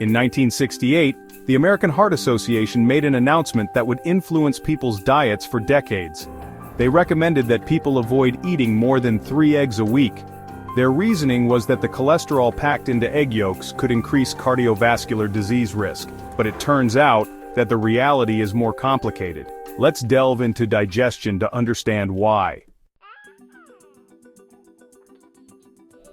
In 1968, the American Heart Association made an announcement that would influence people's diets for decades. They recommended that people avoid eating more than 3 eggs a week. Their reasoning was that the cholesterol packed into egg yolks could increase cardiovascular disease risk, but it turns out that the reality is more complicated. Let's delve into digestion to understand why.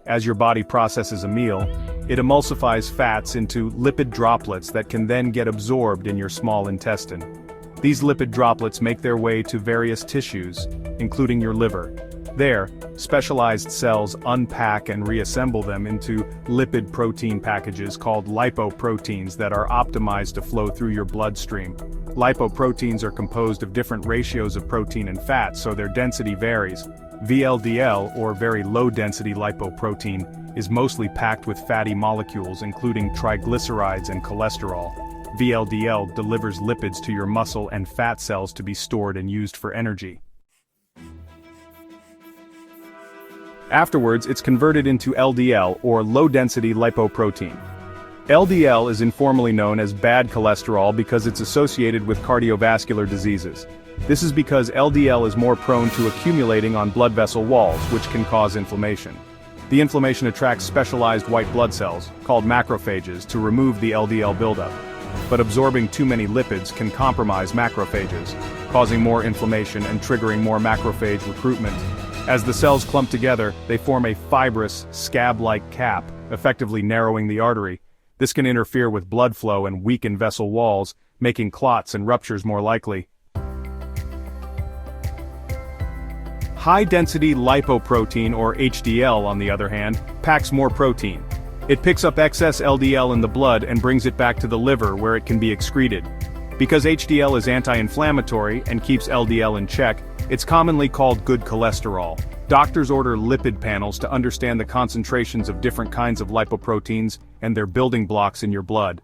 As your body processes a meal, it emulsifies fats into lipid droplets that can then get absorbed in your small intestine. These lipid droplets make their way to various tissues, including your liver. There, specialized cells unpack and reassemble them into lipid protein packages called lipoproteins that are optimized to flow through your bloodstream. Lipoproteins are composed of different ratios of protein and fat, so their density varies. VLDL, or very low-density lipoprotein, is mostly packed with fatty molecules including triglycerides and cholesterol. VLDL delivers lipids to your muscle and fat cells to be stored and used for energy. Afterwards, it's converted into LDL, or low-density lipoprotein. LDL is informally known as bad cholesterol because it's associated with cardiovascular diseases. This is because LDL is more prone to accumulating on blood vessel walls, which can cause inflammation. The inflammation attracts specialized white blood cells, called macrophages, to remove the LDL buildup. But absorbing too many lipids can compromise macrophages, causing more inflammation and triggering more macrophage recruitment. As the cells clump together, they form a fibrous, scab-like cap, effectively narrowing the artery. This can interfere with blood flow and weaken vessel walls, making clots and ruptures more likely. High-density lipoprotein, or HDL, on the other hand, packs more protein. It picks up excess LDL in the blood and brings it back to the liver where it can be excreted. Because HDL is anti-inflammatory and keeps LDL in check, it's commonly called good cholesterol. Doctors order lipid panels to understand the concentrations of different kinds of lipoproteins and their building blocks in your blood.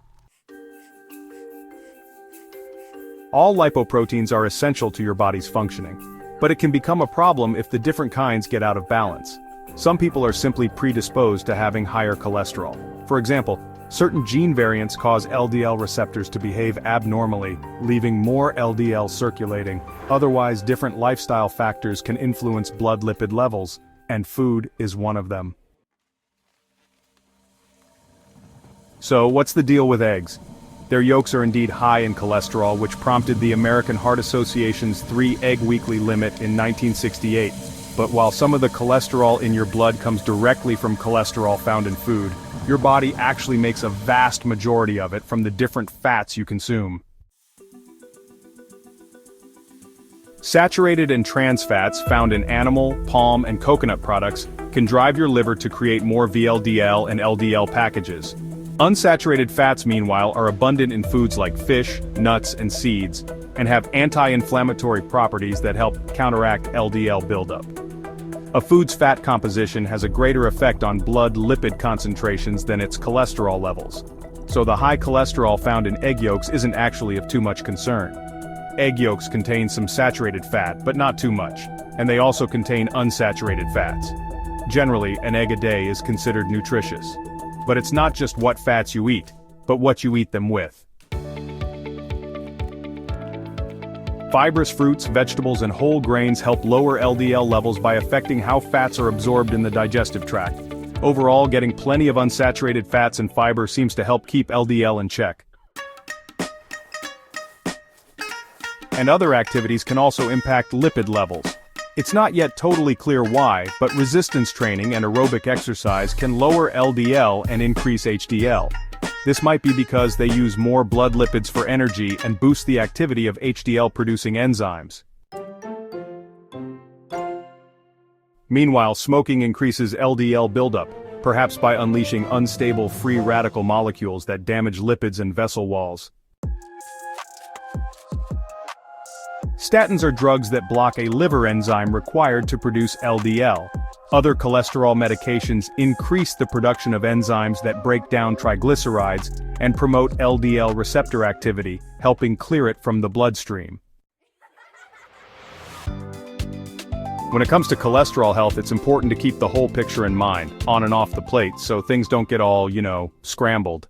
All lipoproteins are essential to your body's functioning, but it can become a problem if the different kinds get out of balance. Some people are simply predisposed to having higher cholesterol. For example, certain gene variants cause LDL receptors to behave abnormally, leaving more LDL circulating. Otherwise, different lifestyle factors can influence blood lipid levels, and food is one of them. So, what's the deal with eggs? Their yolks are indeed high in cholesterol, which prompted the American Heart Association's 3-egg weekly limit in 1968. But while some of the cholesterol in your blood comes directly from cholesterol found in food, your body actually makes a vast majority of it from the different fats you consume. Saturated and trans fats found in animal, palm, and coconut products can drive your liver to create more VLDL and LDL packages. Unsaturated fats, meanwhile, are abundant in foods like fish, nuts, and seeds, and have anti-inflammatory properties that help counteract LDL buildup. A food's fat composition has a greater effect on blood lipid concentrations than its cholesterol levels. So the high cholesterol found in egg yolks isn't actually of too much concern. Egg yolks contain some saturated fat, but not too much, and they also contain unsaturated fats. Generally, an egg a day is considered nutritious. But it's not just what fats you eat, but what you eat them with. Fibrous fruits, vegetables, and whole grains help lower LDL levels by affecting how fats are absorbed in the digestive tract. Overall, getting plenty of unsaturated fats and fiber seems to help keep LDL in check. And other activities can also impact lipid levels. It's not yet totally clear why, but resistance training and aerobic exercise can lower LDL and increase HDL. This might be because they use more blood lipids for energy and boost the activity of HDL-producing enzymes. Meanwhile, smoking increases LDL buildup, perhaps by unleashing unstable free radical molecules that damage lipids and vessel walls. Statins are drugs that block a liver enzyme required to produce LDL. Other cholesterol medications increase the production of enzymes that break down triglycerides and promote LDL receptor activity, helping clear it from the bloodstream. When it comes to cholesterol health, it's important to keep the whole picture in mind, on and off the plate, so things don't get all, scrambled.